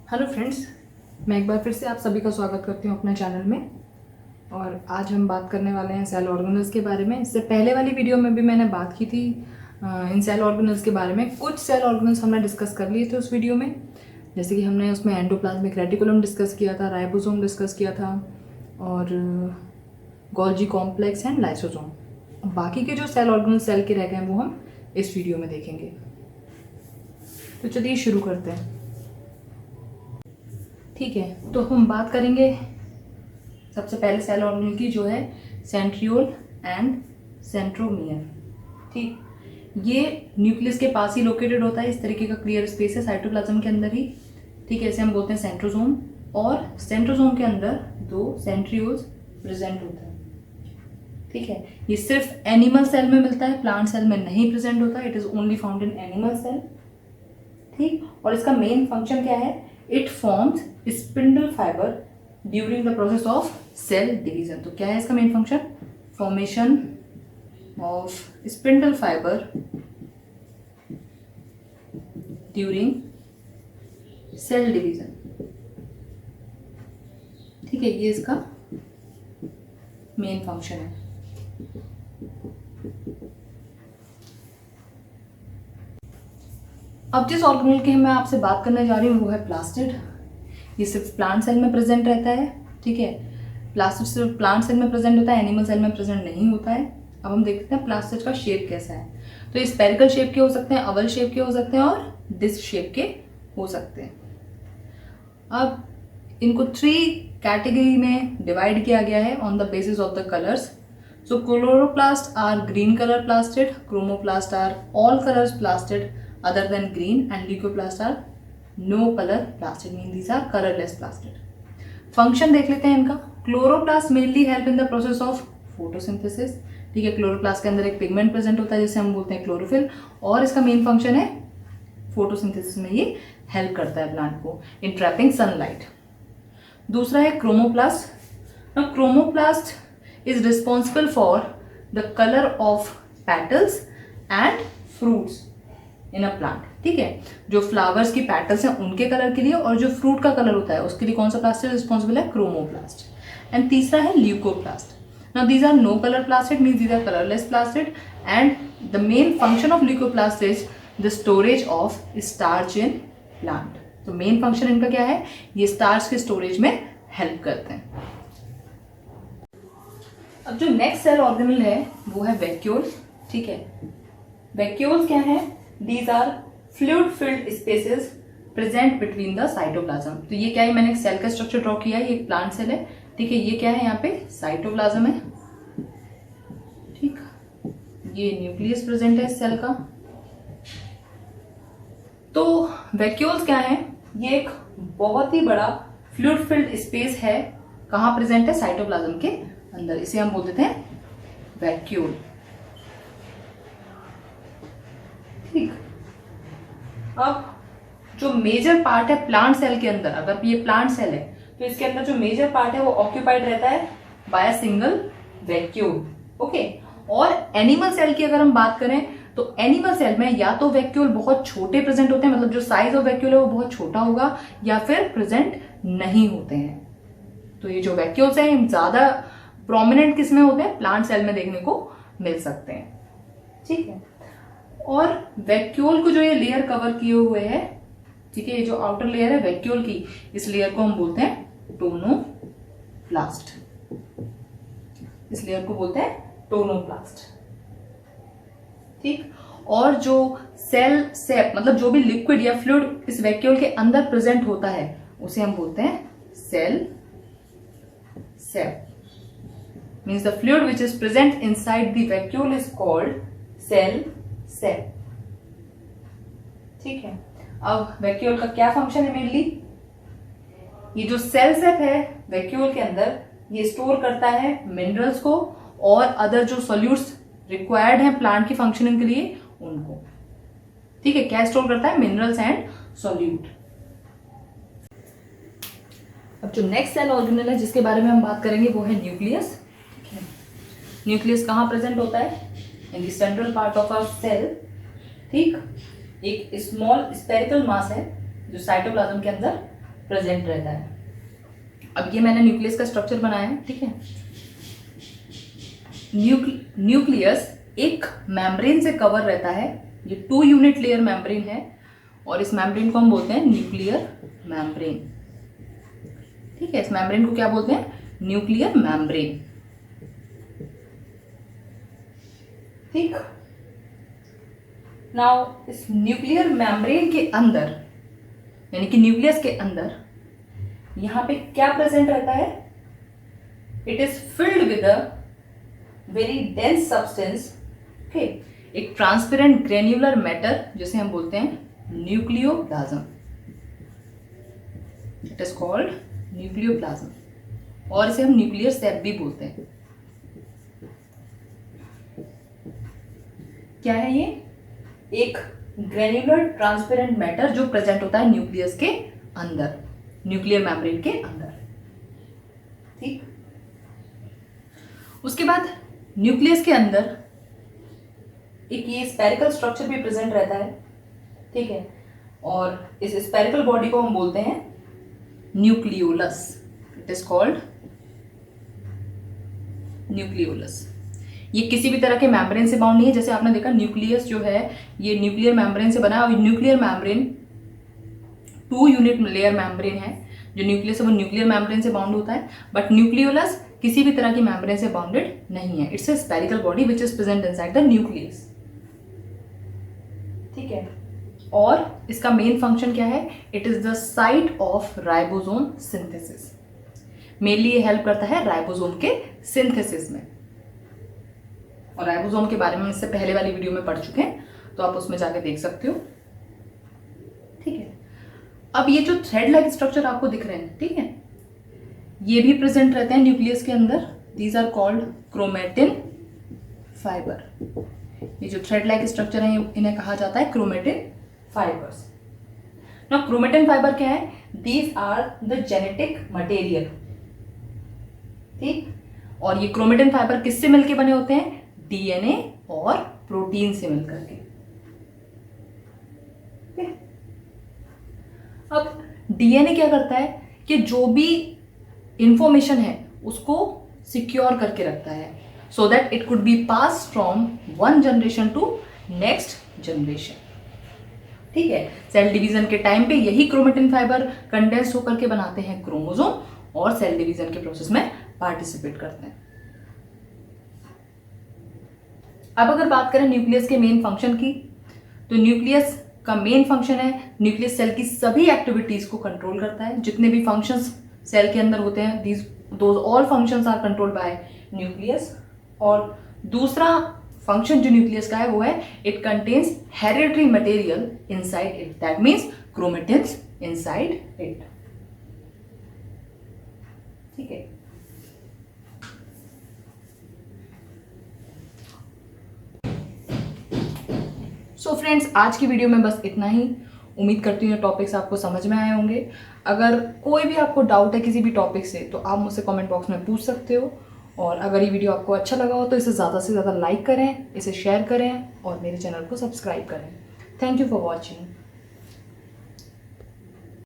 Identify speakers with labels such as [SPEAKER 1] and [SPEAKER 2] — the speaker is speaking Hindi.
[SPEAKER 1] हेलो फ्रेंड्स, मैं एक बार फिर से आप सभी का स्वागत करती हूँ अपने चैनल में। और आज हम बात करने वाले हैं सेल ऑर्गेनल्स के बारे में। इससे पहले वाली वीडियो में भी मैंने बात की थी इन सेल ऑर्गेनल्स के बारे में। कुछ सेल ऑर्गेनल्स हमने डिस्कस कर लिए थे उस वीडियो में, जैसे कि हमने उसमें एंडोप्लाज्मिक रेटिकुलम डिस्कस किया था, राइबोसोम डिस्कस किया था और गोल्जी कॉम्प्लेक्स एंड लाइसोसोम। बाकी के जो सेल ऑर्गेनल सेल के रह गए हैं वो हम इस वीडियो में देखेंगे। तो चलिए शुरू करते हैं। ठीक है, तो हम बात करेंगे सबसे पहले सेल ऑर्गेनल की, जो है सेंट्रियोल एंड सेंट्रोमियर। ठीक, ये न्यूक्लियस के पास ही लोकेटेड होता है। इस तरीके का क्लियर स्पेस है साइटोप्लाज्म के अंदर ही। ठीक है, इसे हम बोलते हैं सेंट्रोसोम। और सेंट्रोसोम के अंदर 2 सेंट्रियोल्स प्रेजेंट होता है। ठीक है, ये सिर्फ एनिमल सेल में मिलता है, प्लांट सेल में नहीं प्रेजेंट होता। It is only found in animal cell. ठीक, और इसका मेन फंक्शन क्या है? It forms spindle fibre during the process of cell division. तो क्या है इसका main function? Formation of spindle fibre during cell division. ठीक है, ये इसका मेन फंक्शन है। अब जिस ऑर्गेनल की मैं आपसे बात करने जा रही हूँ वो है प्लास्टिड। ये सिर्फ प्लांट सेल में प्रेजेंट रहता है। ठीक है, प्लास्टिड सिर्फ प्लांट सेल में प्रेजेंट होता है, एनिमल सेल में प्रेजेंट नहीं होता है। अब हम देखते हैं प्लास्टिड का शेप कैसा है। तो ये स्पेरिकल शेप के हो सकते हैं, अवल शेप के हो सकते हैं और डिस्क शेप के हो सकते हैं। अब इनको 3 कैटेगरी में डिवाइड किया गया है on the basis of the colours. So chloroplast are green colour plastid, chromoplast are all colours plastid other than green, and leucoplasts are no color plastid, mean these are colorless plastid. Function देख लेते हैं इनका। Chloroplast mainly help in the process of photosynthesis. ठीक है, क्लोरोप्लास्ट के अंदर एक पिगमेंट प्रेजेंट होता है जिसे हम बोलते हैं क्लोरोफिल, और इसका मेन फंक्शन है फोटोसिंथेसिस में ये हेल्प करता है प्लांट को इन ट्रैपिंग सनलाइट। दूसरा है chromoplast. Now chromoplast is responsible for the colour of petals and fruits in a plant. ठीक है, जो फ्लावर्स की पेटल्स हैं उनके कलर के लिए, और जो फ्रूट का कलर होता है उसके लिए कौन सा प्लास्टिड रिस्पॉन्सिबल है? क्रोमोप्लास्ट। एंड तीसरा है leucoplast. Now these are no colour plastid, means these are colourless plastid, and the main function of leucoplast is the storage of starch in plant. तो मेन फंक्शन इनका क्या है? ये स्टार्च के स्टोरेज में हेल्प करते हैं। अब जो नेक्स्ट सेल ऑर्गेनल है वो है वैक्यूल। ठीक है, वैक्यूल्स क्या है? These are fluid filled spaces present between the cytoplasm। तो ये क्या है? मैंने एक सेल का स्ट्रक्चर ड्रॉ किया है, ये एक प्लांट सेल है। ठीक है, ये क्या है? यहाँ पे साइटोप्लाज्म है। ठीक, ये न्यूक्लियस प्रेजेंट है इस सेल का। तो वैक्यूल्स क्या है? ये एक बहुत ही बड़ा फ्लूइड फिल्ड स्पेस है। कहाँ प्रेजेंट है? साइटोप्लाज्म के अंदर। इसे हम बोल देते हैं वैक्यूल। ठीक, अब जो मेजर पार्ट है प्लांट सेल के अंदर, अगर ये प्लांट सेल है तो इसके अंदर जो मेजर पार्ट है वो ऑक्यूपाइड रहता है by a single vacuole. Okay, और एनिमल सेल की अगर हम बात करें तो एनिमल सेल में या तो वैक्यूल बहुत छोटे प्रेजेंट होते हैं, मतलब जो साइज ऑफ वैक्यूल है वो बहुत छोटा होगा, या फिर प्रेजेंट नहीं होते हैं। तो ये जो वैक्यूल्स हैं ज्यादा प्रोमिनेंट किस में होते हैं? प्लांट सेल में देखने को मिल सकते हैं। ठीक है, और वैक्यूल को जो ये लेयर कवर किए हुए है, ठीक है, ये जो आउटर लेयर है वैक्यूल की, इस लेयर को हम बोलते हैं टोनोप्लास्ट। इस लेयर को बोलते हैं टोनोप्लास्ट। ठीक, और जो सेल सेप, मतलब जो भी लिक्विड या फ्लूइड इस वैक्यूल के अंदर प्रेजेंट होता है उसे हम बोलते हैं cell sap. Means the fluid which is present inside the vacuole is called cell sap. ठीक है, अब वैक्यूल का क्या फंक्शन है? मेनली ये जो सेल सेप है वैक्यूल के अंदर, ये स्टोर करता है मिनरल्स को और अदर जो सॉल्यूट्स रिक्वायर्ड हैं प्लांट की फंक्शनिंग के लिए उनको। ठीक है, क्या स्टोर करता है? Minerals and solute. अब जो नेक्स्ट सेल ऑर्गेनल है जिसके बारे में हम बात करेंगे वो है न्यूक्लियस। न्यूक्लियस कहाँ प्रेजेंट होता है? In the central part of our cell. ठीक, एक स्मॉल स्पेरिकल मास है जो साइटोप्लाज्म के अंदर प्रेजेंट रहता है। अब ये मैंने न्यूक्लियस का स्ट्रक्चर बनाया है, ठीक है। न्यूक्लियस एक मेम्ब्रेन से कवर रहता है, ये 2 यूनिट लेयर मेम्ब्रेन है और इस मेम्ब्रेन को हम बोलते हैं न्यूक्लियर मेम्ब्रेन, ठीक है। इस मेम्ब्रेन को क्या बोलते हैं? न्यूक्लियर मेम्ब्रेन, ठीक। नाउ इस न्यूक्लियर मेम्ब्रेन के अंदर यानी कि न्यूक्लियस के अंदर यहां पे क्या प्रेजेंट रहता है? It is filled with a very dense substance, okay, एक ट्रांसपेरेंट ग्रेन्युलर मैटर जिसे हम बोलते हैं nucleoplasm. It is called nucleoplasm और इसे हम न्यूक्लियर सेल भी बोलते हैं। क्या है ये? एक ग्रेन्युलर ट्रांसपेरेंट मैटर जो प्रेजेंट होता है न्यूक्लियस के अंदर, न्यूक्लियर मेम्ब्रेन के अंदर, ठीक। उसके बाद न्यूक्लियस के अंदर एक ये स्पेरिकल स्ट्रक्चर भी प्रेजेंट रहता है, ठीक है। और इस स्पेरिकल बॉडी को हम बोलते हैं nucleolus. It is called nucleolus. ये किसी भी तरह के मेम्ब्रेन से बाउंड नहीं है। जैसे आपने देखा न्यूक्लियस जो है ये न्यूक्लियर मेम्ब्रेन से बना है और nuclear membrane 2 unit layer membrane है। जो न्यूक्लियस है वो न्यूक्लियर मेम्ब्रेन से बाउंड होता है, बट न्यूक्लियोलस किसी भी तरह की मेम्ब्रेन से बाउंडेड नहीं है। It's a spherical body which is present inside the nucleus, ठीक है। और इसका मेन फंक्शन क्या है? It is the site of ribosome synthesis. Mainly ये हेल्प करता है राइबोसोम के सिंथेसिस में, और राइबोसोम के बारे में इससे पहले वाली वीडियो में पढ़ चुके हैं, तो आप उसमें जाके देख सकते हो, ठीक है। अब ये जो थ्रेड लाइक स्ट्रक्चर आपको दिख रहे हैं, ठीक है, ये भी प्रेजेंट रहते हैं न्यूक्लियस के अंदर। These are called chromatin fibre. ये जो थ्रेड लाइक स्ट्रक्चर है इन्हें कहा जाता है chromatin fibres. Now chromatin fibre क्या है? These are the genetic material, ठीक। और ये क्रोमेटिन फाइबर किससे मिलके बने होते हैं? डीएनए और प्रोटीन से मिलकर के। अब डीएनए क्या करता है कि जो भी इंफॉर्मेशन है उसको सिक्योर करके रखता है, so that it could be pass from one generation to next generation, ठीक है। सेल डिवीजन के टाइम पे यही क्रोमेटिन फाइबर कंडेंस होकर के बनाते हैं क्रोमोसोम और सेल डिवीजन के प्रोसेस में पार्टिसिपेट करते हैं। अब अगर बात करें न्यूक्लियस के मेन फंक्शन की, तो न्यूक्लियस का मेन फंक्शन है न्यूक्लियस सेल की सभी एक्टिविटीज को कंट्रोल करता है। जितने भी फंक्शंस सेल के अंदर होते हैं, those all functions are controlled by nucleus. और दूसरा फंक्शन जो न्यूक्लियस का है वो है it contains hereditary material inside it, that means chromatins inside it, ठीक है। सो फ्रेंड्स, आज की वीडियो में बस इतना ही। उम्मीद करती हूँ टॉपिक्स आपको समझ में आए होंगे। अगर कोई भी आपको डाउट है किसी भी टॉपिक से तो आप मुझसे कमेंट बॉक्स में पूछ सकते हो। और अगर ये वीडियो आपको अच्छा लगा हो तो इसे ज़्यादा से ज़्यादा लाइक करें, इसे शेयर करें और मेरे चैनल को सब्सक्राइब करें। Thank you for watching.